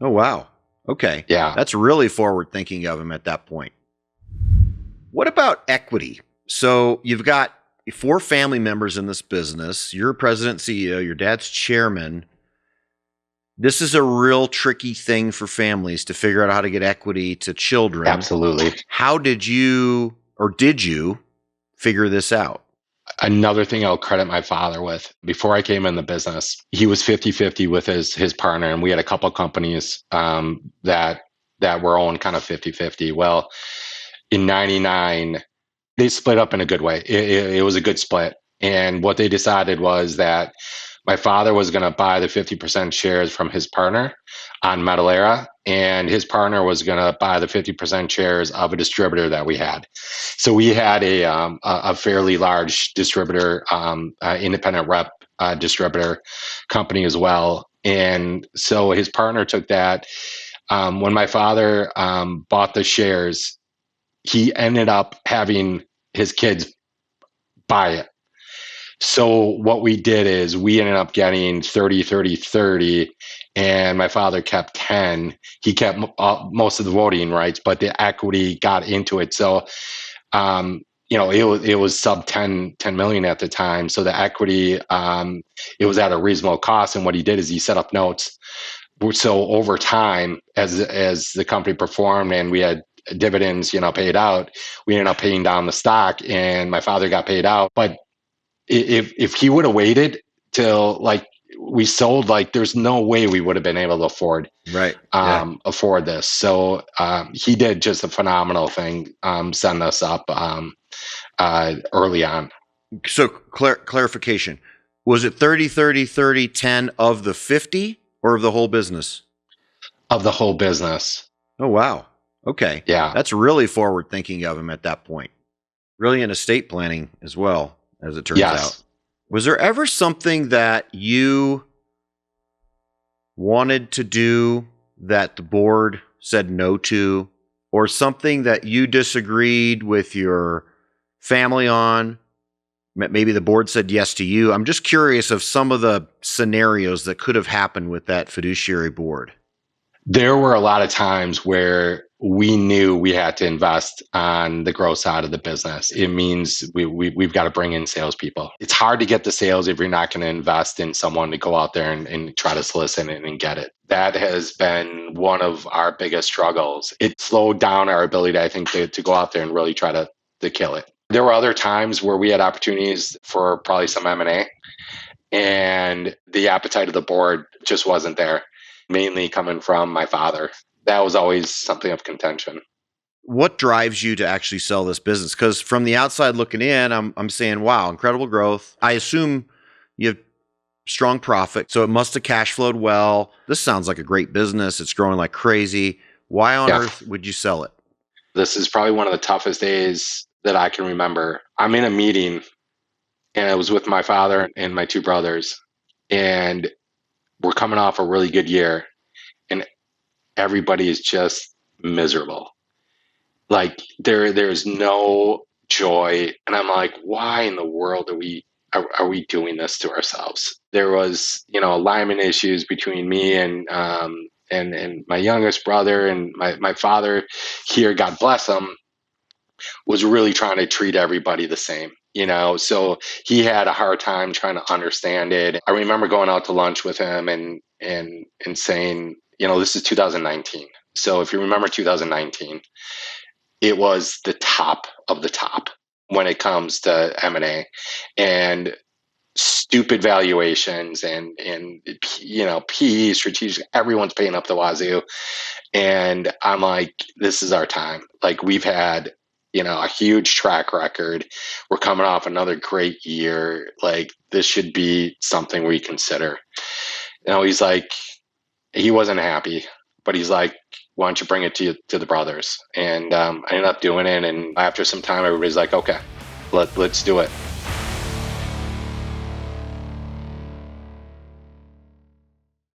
Oh, wow. Okay. Yeah. That's really forward thinking of him at that point. What about equity? So you've got 4 family members in this business. You're president, CEO, your dad's chairman. This is a real tricky thing for families to figure out how to get equity to children. Absolutely. How did you figure this out? Another thing I'll credit my father with, before I came in the business, he was 50-50 with his partner, and we had a couple companies that were owned kind of 50-50. Well, in 99, they split up in a good way. It was a good split. And what they decided was that my father was going to buy the 50% shares from his partner on Metal Era, and his partner was going to buy the 50% shares of a distributor that we had. So we had a fairly large distributor, independent rep distributor company as well. And so his partner took that. When my father bought the shares, he ended up having his kids buy it. So what we did is we ended up getting 30, 30, 30, and my father kept 10. He kept most of the voting rights, but the equity got into it. So, it was sub 10 million at the time. So the equity, it was at a reasonable cost. And what he did is he set up notes. So over time, as the company performed and we had dividends, paid out, we ended up paying down the stock, and my father got paid out. But if he would have waited till we sold, there's no way we would have been able to afford this. So he did just a phenomenal thing, setting us up early on. So clarification, was it 30, 30, 30, 10 of the 50 or of the whole business? Of the whole business. Oh, wow. Okay. Yeah. That's really forward thinking of him at that point. Brilliant estate planning as well, as it turns out. Was there ever something that you wanted to do that the board said no to, or something that you disagreed with your family on? Maybe the board said yes to you. I'm just curious of some of the scenarios that could have happened with that fiduciary board. There were a lot of times where we knew we had to invest on the growth side of the business. It means we've got to bring in salespeople. It's hard to get the sales if you're not going to invest in someone to go out there and try to solicit it and get it. That has been one of our biggest struggles. It slowed down our ability, I think, to go out there and really try to kill it. There were other times where we had opportunities for probably some M&A, and the appetite of the board just wasn't there, mainly coming from my father. That was always something of contention. What drives you to actually sell this business? Because from the outside looking in, I'm saying, wow, incredible growth. I assume you have strong profit, so it must have cash flowed well. This sounds like a great business. It's growing like crazy. Why on earth would you sell it? This is probably one of the toughest days that I can remember. I'm in a meeting, and it was with my father and my 2 brothers, and we're coming off a really good year, and everybody is just miserable. There's no joy, and I'm like, why in the world are we doing this to ourselves? There was alignment issues between me and my youngest brother, and my father here, God bless him, was really trying to treat everybody the same. So he had a hard time trying to understand it. I remember going out to lunch with him and saying, this is 2019. So if you remember 2019, it was the top of the top when it comes to M&A and stupid valuations and PE, strategic, everyone's paying up the wazoo. And I'm like, this is our time. We've had a huge track record. We're coming off another great year. This should be something we consider. He's like, he wasn't happy, but he's like, why don't you bring it to the brothers? And I ended up doing it. And after some time, everybody's like, okay, let's do it.